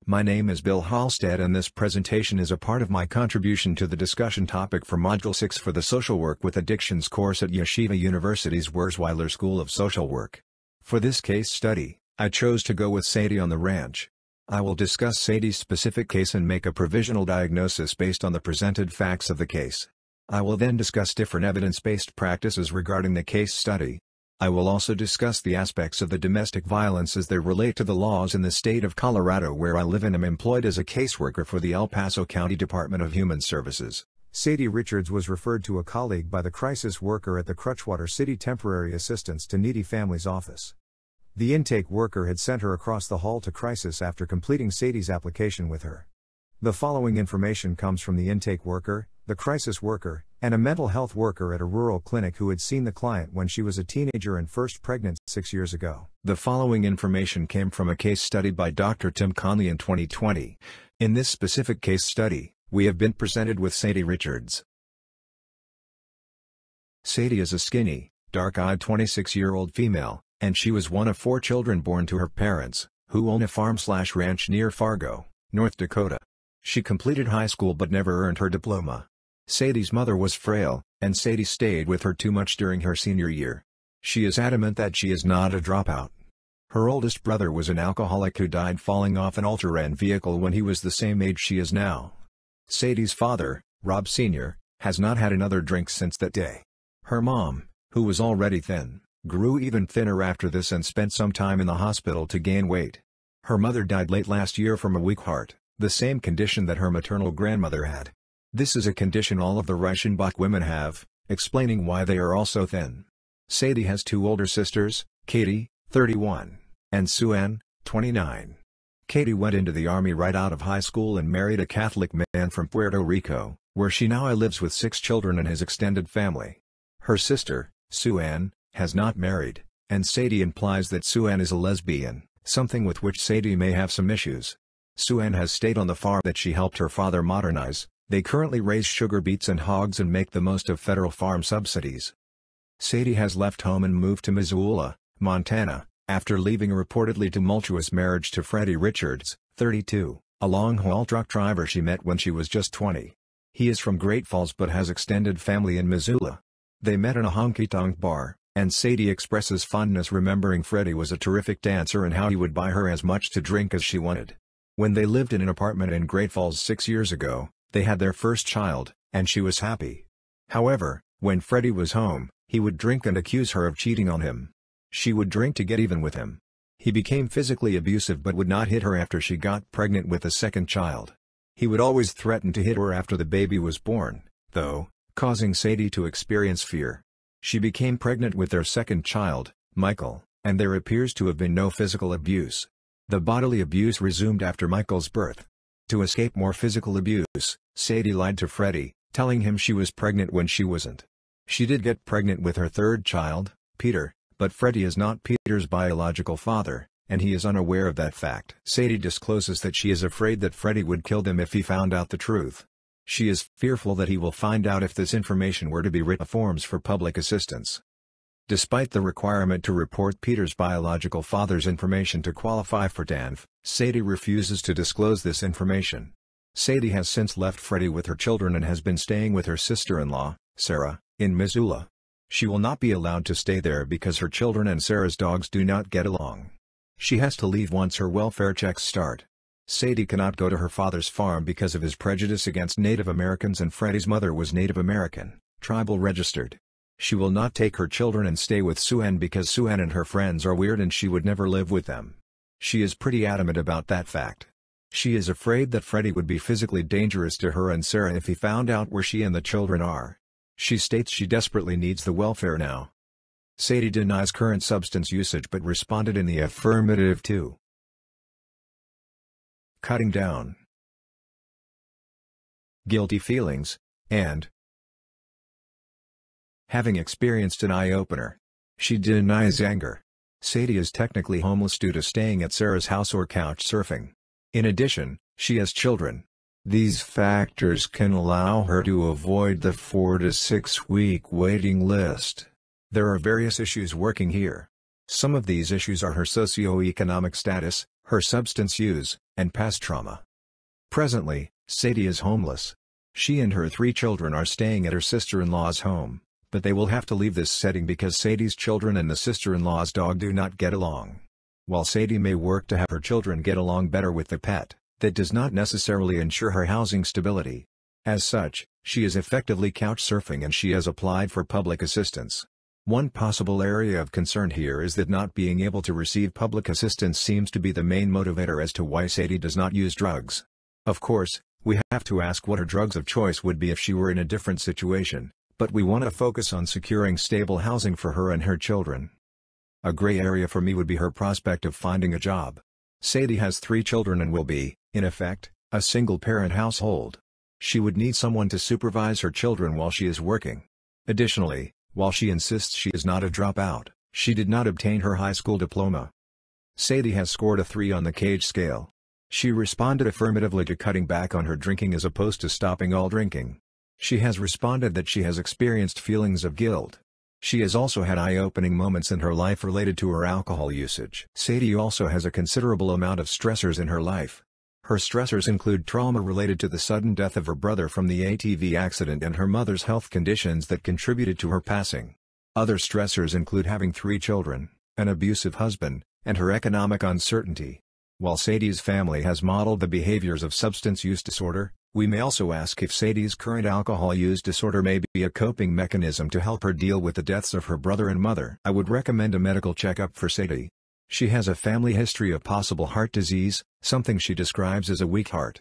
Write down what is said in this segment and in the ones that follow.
My name is Bill Halstead and this presentation is a part of my contribution to the discussion topic for Module 6 for the Social Work with Addictions course at Yeshiva University's Wurzweiler School of Social Work. For this case study, I chose to go with Sadie on the ranch. I will discuss Sadie's specific case and make a provisional diagnosis based on the presented facts of the case. I will then discuss different evidence-based practices regarding the case study. I will also discuss the aspects of the domestic violence as they relate to the laws in the state of Colorado where I live and am employed as a caseworker for the El Paso County Department of Human Services. Sadie Richards was referred to a colleague by the crisis worker at the Crutchwater City Temporary Assistance to Needy Families office. The intake worker had sent her across the hall to crisis after completing Sadie's application with her. The following information comes from the intake worker, the crisis worker, and a mental health worker at a rural clinic who had seen the client when she was a teenager and first pregnant 6 years ago. The following information came from a case study by Dr. Tim Conley in 2020. In this specific case study, we have been presented with Sadie Richards. Sadie is a skinny, dark-eyed 26-year-old female, and she was one of 4 children born to her parents, who own a farm/ranch near Fargo, North Dakota. She completed high school but never earned her diploma. Sadie's mother was frail, and Sadie stayed with her too much during her senior year. She is adamant that she is not a dropout. Her oldest brother was an alcoholic who died falling off an all-terrain vehicle when he was the same age she is now. Sadie's father, Rob Sr., has not had another drink since that day. Her mom, who was already thin, grew even thinner after this and spent some time in the hospital to gain weight. Her mother died late last year from a weak heart, the same condition that her maternal grandmother had. This is a condition all of the Reichenbach women have, explaining why they are also thin. Sadie has 2 older sisters, Katie, 31, and Sue Ann, 29. Katie went into the Army right out of high school and married a Catholic man from Puerto Rico, where she now lives with 6 children and his extended family. Her sister, Sue Ann, has not married, and Sadie implies that Sue Ann is a lesbian, something with which Sadie may have some issues. Sue Ann has stayed on the farm that she helped her father modernize. They currently raise sugar beets and hogs and make the most of federal farm subsidies. Sadie has left home and moved to Missoula, Montana, after leaving a reportedly tumultuous marriage to Freddie Richards, 32, a long-haul truck driver she met when she was just 20. He is from Great Falls but has extended family in Missoula. They met in a honky-tonk bar, and Sadie expresses fondness remembering Freddie was a terrific dancer and how he would buy her as much to drink as she wanted. When they lived in an apartment in Great Falls 6 years ago, they had their first child, and she was happy. However, when Freddie was home, he would drink and accuse her of cheating on him. She would drink to get even with him. He became physically abusive but would not hit her after she got pregnant with a second child. He would always threaten to hit her after the baby was born, though, causing Sadie to experience fear. She became pregnant with their second child, Michael, and there appears to have been no physical abuse. The bodily abuse resumed after Michael's birth. To escape more physical abuse, Sadie lied to Freddie, telling him she was pregnant when she wasn't. She did get pregnant with her third child, Peter, but Freddie is not Peter's biological father, and he is unaware of that fact. Sadie discloses that she is afraid that Freddie would kill them if he found out the truth. She is fearful that he will find out if this information were to be written forms for public assistance. Despite the requirement to report Peter's biological father's information to qualify for TANF, Sadie refuses to disclose this information. Sadie has since left Freddie with her children and has been staying with her sister-in-law, Sarah, in Missoula. She will not be allowed to stay there because her children and Sarah's dogs do not get along. She has to leave once her welfare checks start. Sadie cannot go to her father's farm because of his prejudice against Native Americans and Freddie's mother was Native American, tribal registered. She will not take her children and stay with Sue Ann because Sue Ann and her friends are weird and she would never live with them. She is pretty adamant about that fact. She is afraid that Freddie would be physically dangerous to her and Sarah if he found out where she and the children are. She states she desperately needs the welfare now. Sadie denies current substance usage but responded in the affirmative to cutting down, guilty feelings, and having experienced an eye-opener. She denies anger. Sadie is technically homeless due to staying at Sarah's house or couch surfing. In addition, she has children. These factors can allow her to avoid the 4 to 6 week waiting list. There are various issues working here. Some of these issues are her socioeconomic status, her substance use, and past trauma. Presently, Sadie is homeless. She and her 3 children are staying at her sister-in-law's home, but they will have to leave this setting because Sadie's children and the sister-in-law's dog do not get along. While Sadie may work to have her children get along better with the pet, that does not necessarily ensure her housing stability. As such, she is effectively couch surfing and she has applied for public assistance. One possible area of concern here is that not being able to receive public assistance seems to be the main motivator as to why Sadie does not use drugs. Of course, we have to ask what her drugs of choice would be if she were in a different situation, but we want to focus on securing stable housing for her and her children. A gray area for me would be her prospect of finding a job. Sadie has 3 children and will be, in effect, a single-parent household. She would need someone to supervise her children while she is working. Additionally, while she insists she is not a dropout, she did not obtain her high school diploma. Sadie has scored a 3 on the Cage scale. She responded affirmatively to cutting back on her drinking as opposed to stopping all drinking. She has responded that she has experienced feelings of guilt. She has also had eye-opening moments in her life related to her alcohol usage. Sadie also has a considerable amount of stressors in her life. Her stressors include trauma related to the sudden death of her brother from the ATV accident and her mother's health conditions that contributed to her passing. Other stressors include having 3 children, an abusive husband, and her economic uncertainty. While Sadie's family has modeled the behaviors of substance use disorder, we may also ask if Sadie's current alcohol use disorder may be a coping mechanism to help her deal with the deaths of her brother and mother. I would recommend a medical checkup for Sadie. She has a family history of possible heart disease, something she describes as a weak heart.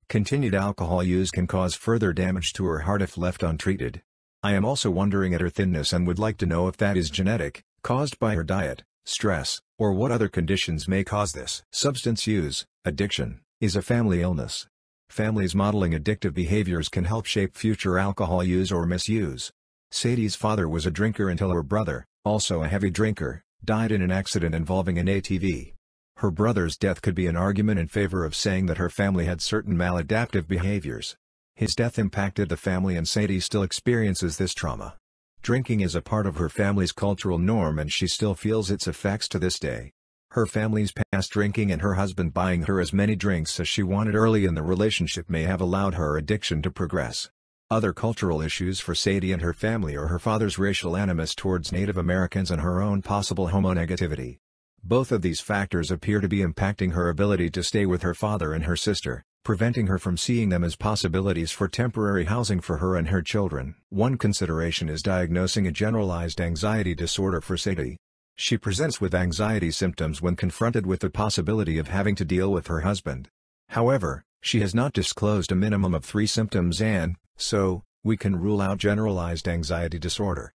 Continued alcohol use can cause further damage to her heart if left untreated. I am also wondering at her thinness and would like to know if that is genetic, caused by her diet, stress, or what other conditions may cause this. Substance use, addiction, is a family illness. Families modeling addictive behaviors can help shape future alcohol use or misuse. Sadie's father was a drinker until her brother, also a heavy drinker, died in an accident involving an ATV. Her brother's death could be an argument in favor of saying that her family had certain maladaptive behaviors. His death impacted the family and Sadie still experiences this trauma. Drinking is a part of her family's cultural norm and she still feels its effects to this day. Her family's past drinking and her husband buying her as many drinks as she wanted early in the relationship may have allowed her addiction to progress. Other cultural issues for Sadie and her family are her father's racial animus towards Native Americans and her own possible homonegativity. Both of these factors appear to be impacting her ability to stay with her father and her sister, preventing her from seeing them as possibilities for temporary housing for her and her children. One consideration is diagnosing a generalized anxiety disorder for Sadie. She presents with anxiety symptoms when confronted with the possibility of having to deal with her husband. However, she has not disclosed a minimum of 3 symptoms and, so, we can rule out generalized anxiety disorder.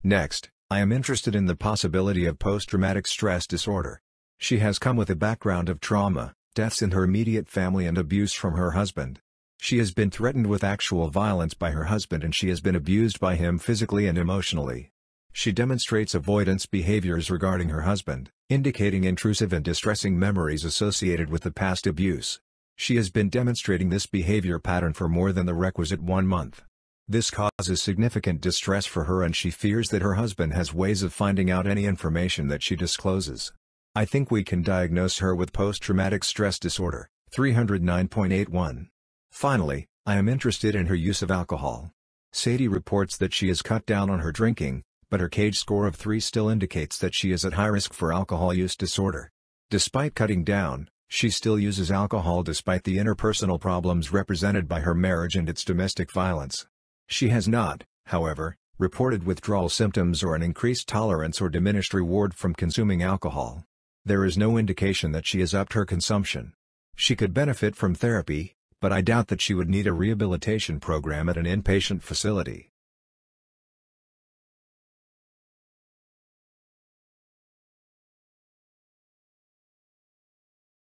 Next, I am interested in the possibility of post-traumatic stress disorder. She has come with a background of trauma, deaths in her immediate family and abuse from her husband. She has been threatened with actual violence by her husband and she has been abused by him physically and emotionally. She demonstrates avoidance behaviors regarding her husband, indicating intrusive and distressing memories associated with the past abuse. She has been demonstrating this behavior pattern for more than the requisite 1 month. This causes significant distress for her and she fears that her husband has ways of finding out any information that she discloses. I think we can diagnose her with post-traumatic stress disorder, 309.81. Finally, I am interested in her use of alcohol. Sadie reports that she has cut down on her drinking, but her Cage score of 3 still indicates that she is at high risk for alcohol use disorder. Despite cutting down, she still uses alcohol despite the interpersonal problems represented by her marriage and its domestic violence. She has not, however, reported withdrawal symptoms or an increased tolerance or diminished reward from consuming alcohol. There is no indication that she has upped her consumption. She could benefit from therapy, but I doubt that she would need a rehabilitation program at an inpatient facility.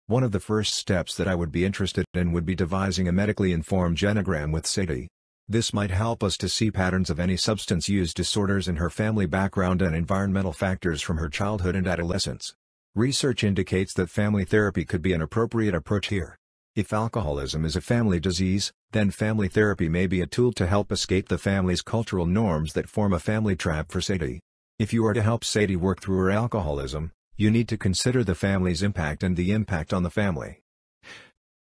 One of the first steps that I would be interested in would be devising a medically informed genogram with Sadie. This might help us to see patterns of any substance use disorders in her family background and environmental factors from her childhood and adolescence. Research indicates that family therapy could be an appropriate approach here. If alcoholism is a family disease, then family therapy may be a tool to help escape the family's cultural norms that form a family trap for Sadie. If you are to help Sadie work through her alcoholism, You need to consider the family's impact and the impact on the family.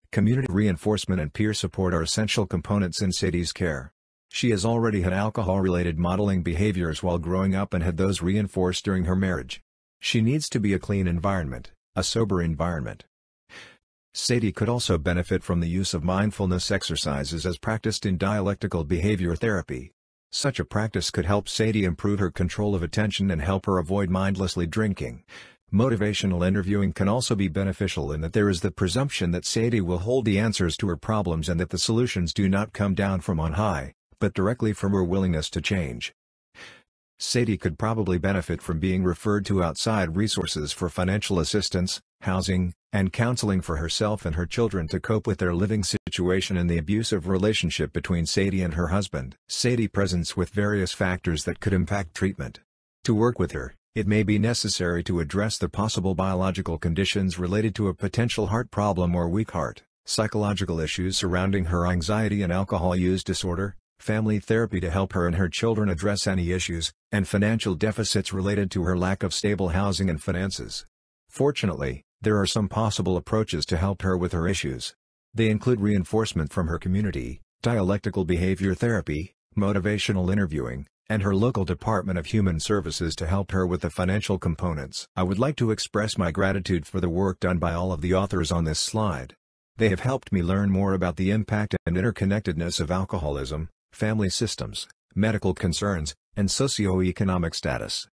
Community reinforcement and peer support are essential components in Sadie's care. She has already had alcohol-related modeling behaviors while growing up and had those reinforced during her marriage. She needs to be a clean environment, a sober environment. Sadie could also benefit from the use of mindfulness exercises as practiced in dialectical behavior therapy. Such a practice could help Sadie improve her control of attention and help her avoid mindlessly drinking. Motivational interviewing can also be beneficial in that there is the presumption that Sadie will hold the answers to her problems and that the solutions do not come down from on high, but directly from her willingness to change. Sadie could probably benefit from being referred to outside resources for financial assistance, housing, and counseling for herself and her children to cope with their living situation and the abusive relationship between Sadie and her husband. Sadie presents with various factors that could impact treatment. To work with her, it may be necessary to address the possible biological conditions related to a potential heart problem or weak heart, psychological issues surrounding her anxiety and alcohol use disorder, family therapy to help her and her children address any issues, and financial deficits related to her lack of stable housing and finances. Fortunately, there are some possible approaches to help her with her issues. They include reinforcement from her community, dialectical behavior therapy, motivational interviewing, and her local Department of Human Services to help her with the financial components. I would like to express my gratitude for the work done by all of the authors on this slide. They have helped me learn more about the impact and interconnectedness of alcoholism, family systems, medical concerns, and socioeconomic status.